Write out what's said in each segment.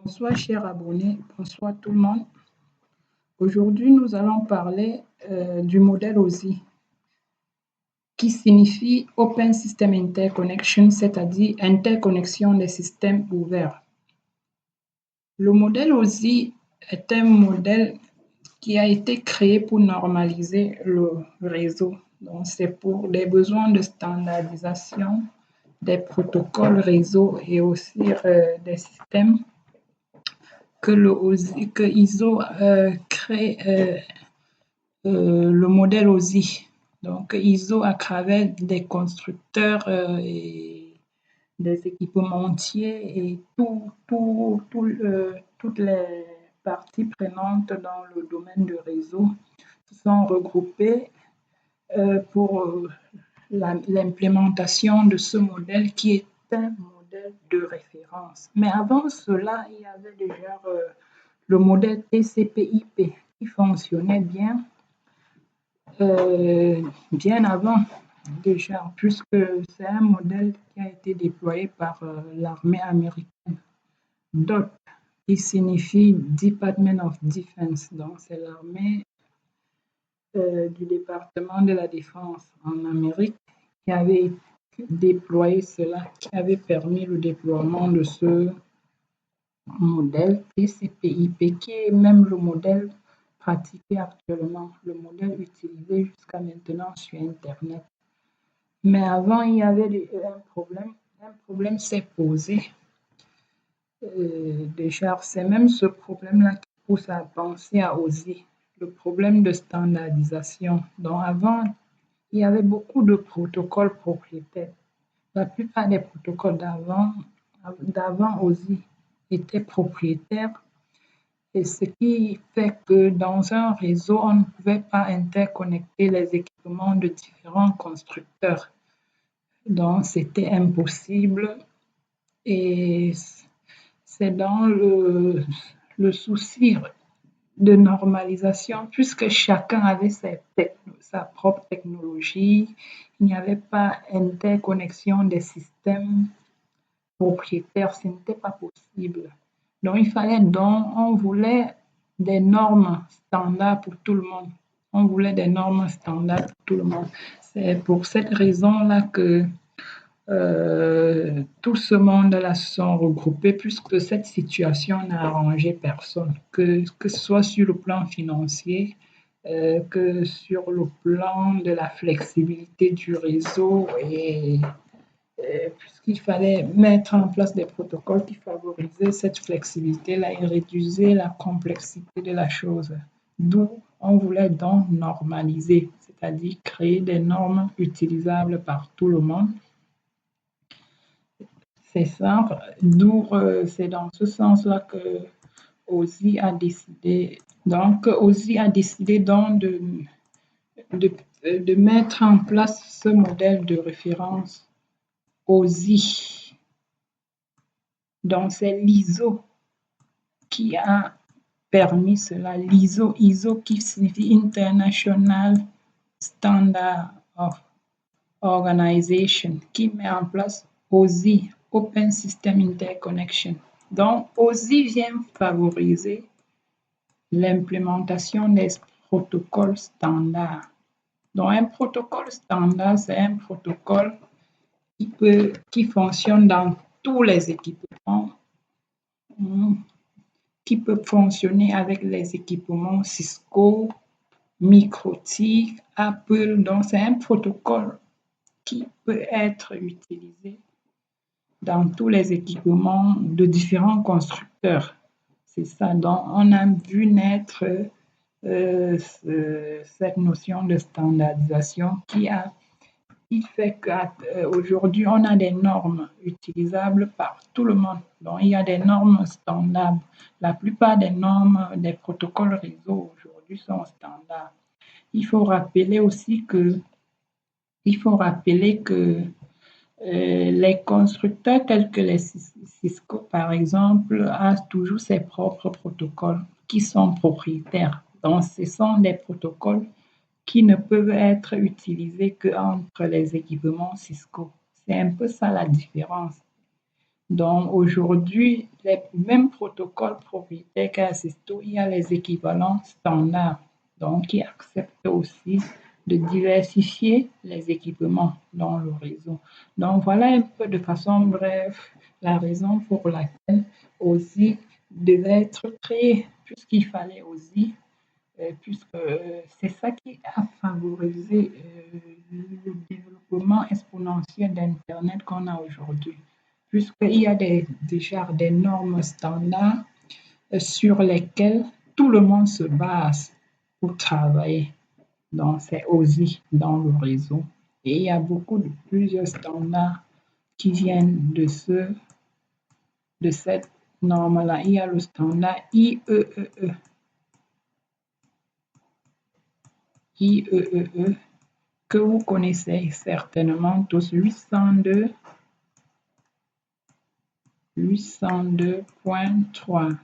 Bonsoir chers abonnés, bonsoir tout le monde. Aujourd'hui, nous allons parler du modèle OSI, qui signifie Open System Interconnection, c'est-à-dire interconnexion des systèmes ouverts. Le modèle OSI est un modèle qui a été créé pour normaliser le réseau. Donc, c'est pour des besoins de standardisation des protocoles réseau et aussi des systèmes que ISO crée le modèle OSI. Donc, ISO, à travers des constructeurs et des équipementiers et toutes les parties prenantes dans le domaine du réseau sont regroupées pour l'implémentation de ce modèle qui est un modèle de référence. Mais avant cela, il y avait déjà le modèle TCP/IP qui fonctionnait bien avant déjà, puisque c'est un modèle qui a été déployé par l'armée américaine. DOD, qui signifie Department of Defense, donc c'est l'armée du département de la défense en Amérique qui avait déployé cela, qui avait permis le déploiement de ce modèle TCP/IP, qui est même le modèle pratiqué actuellement, le modèle utilisé jusqu'à maintenant sur Internet. Mais avant, il y avait un problème. Un problème s'est posé. Déjà, c'est même ce problème-là qui pousse à penser à OSI, le problème de standardisation. Donc avant, il y avait beaucoup de protocoles propriétaires. La plupart des protocoles d'avant OSI étaient propriétaires, et ce qui fait que dans un réseau, on ne pouvait pas interconnecter les équipements de différents constructeurs. Donc, c'était impossible, et c'est dans le souci de normalisation, puisque chacun avait sa propre technologie, il n'y avait pas interconnexion des systèmes propriétaires, ce n'était pas possible. Donc, on voulait des normes standards pour tout le monde. On voulait des normes standards pour tout le monde. C'est pour cette raison-là que tout ce monde-là se sont regroupés, puisque cette situation n'a arrangé personne, que ce soit sur le plan financier, que sur le plan de la flexibilité du réseau, et puisqu'il fallait mettre en place des protocoles qui favorisaient cette flexibilité-là et réduisaient la complexité de la chose. D'où on voulait donc normaliser, c'est-à-dire créer des normes utilisables par tout le monde. C'est simple, c'est dans ce sens-là que OSI a décidé. Donc, OSI a décidé donc de mettre en place ce modèle de référence OSI. Donc, c'est l'ISO qui a permis cela. L'ISO qui signifie International Standard of Organization, qui met en place OSI, Open System Interconnection. Donc, OSI vient favoriser l'implémentation des protocoles standards. Donc, un protocole standard, c'est un protocole qui fonctionne dans tous les équipements, qui peut fonctionner avec les équipements Cisco, MikroTik, Apple. Donc, c'est un protocole qui peut être utilisé dans tous les équipements de différents constructeurs. C'est ça. Donc, on a vu naître cette notion de standardisation qui fait qu'aujourd'hui, on a des normes utilisables par tout le monde. Donc, il y a des normes standards. La plupart des normes des protocoles réseau aujourd'hui sont standards. Il faut rappeler aussi que les constructeurs tels que les Cisco, par exemple, ont toujours ses propres protocoles qui sont propriétaires. Donc, ce sont des protocoles qui ne peuvent être utilisés qu'entre les équipements Cisco. C'est un peu ça la différence. Donc aujourd'hui, les mêmes protocoles propriétaires qu'Assisto, il y a les équivalents standards, donc qui acceptent aussi de diversifier les équipements dans le réseau. Donc voilà un peu de façon brève la raison pour laquelle OSI devait être créé, puisqu'il fallait OSI, puisque c'est ça qui a favorisé le développement exponentiel d'Internet qu'on a aujourd'hui, puisqu'il y a déjà des normes standards sur lesquelles tout le monde se base pour travailler. Donc, c'est OSI dans le réseau. Et il y a plusieurs standards qui viennent de cette norme-là. Il y a le standard IEEE. IEEE que vous connaissez certainement tous, 802.3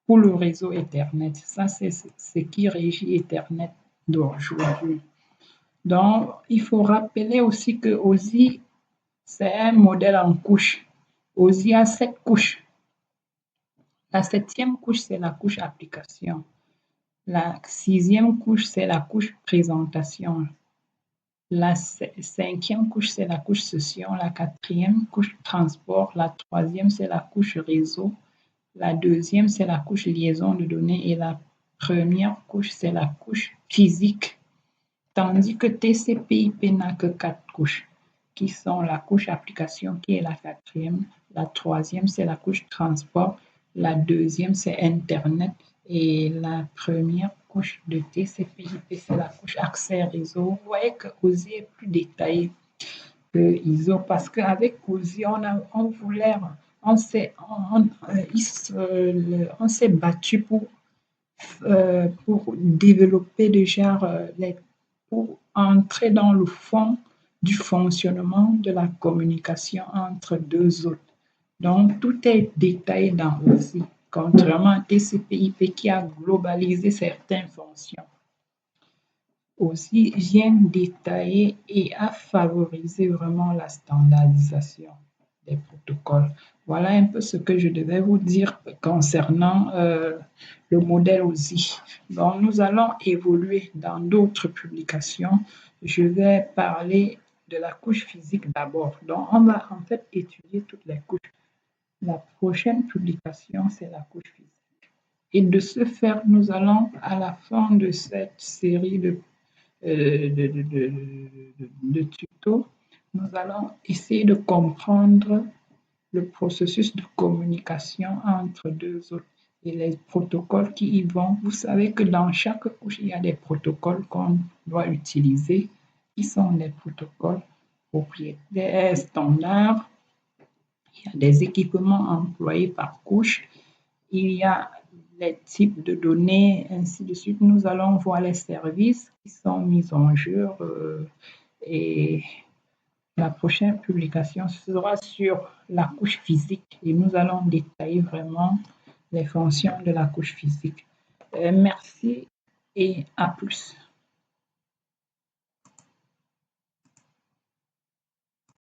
pour le réseau Ethernet. Ça, c'est ce qui régit Ethernet d'aujourd'hui. Donc, il faut rappeler aussi que OSI, c'est un modèle en couche. OSI a 7 couches. La 7e couche, c'est la couche application. La 6e couche, c'est la couche présentation. La 5e couche, c'est la couche session. La 4e couche transport. La 3e, c'est la couche réseau. La 2e, c'est la couche liaison de données. Et la première couche, c'est la couche physique. Tandis que TCP/IP n'a que 4 couches, qui sont la couche application, qui est la 4e. La 3e, c'est la couche transport. La 2e, c'est Internet. Et la première couche de TCP/IP, c'est la couche accès réseau. Vous voyez que OSI est plus détaillé que ISO parce qu'avec OSI, on s'est battu pour développer déjà pour entrer dans le fond du fonctionnement de la communication entre deux autres. Donc, tout est détaillé dans OSI, contrairement à TCP/IP qui a globalisé certaines fonctions. OSI vient détailler et a favorisé vraiment la standardisation des protocoles. Voilà un peu ce que je devais vous dire concernant le modèle OSI. Donc, nous allons évoluer dans d'autres publications. Je vais parler de la couche physique d'abord. Donc, on va en fait étudier toutes les couches. La prochaine publication, c'est la couche physique. Et de ce fait, nous allons, à la fin de cette série de tutos, nous allons essayer de comprendre le processus de communication entre deux autres et les protocoles qui y vont. Vous savez que dans chaque couche, il y a des protocoles qu'on doit utiliser, qui sont des protocoles propriétaires standards. Il y a des équipements employés par couche. Il y a les types de données, ainsi de suite. Nous allons voir les services qui sont mis en jeu et la prochaine publication sera sur la couche physique et nous allons détailler vraiment les fonctions de la couche physique. Merci et à plus.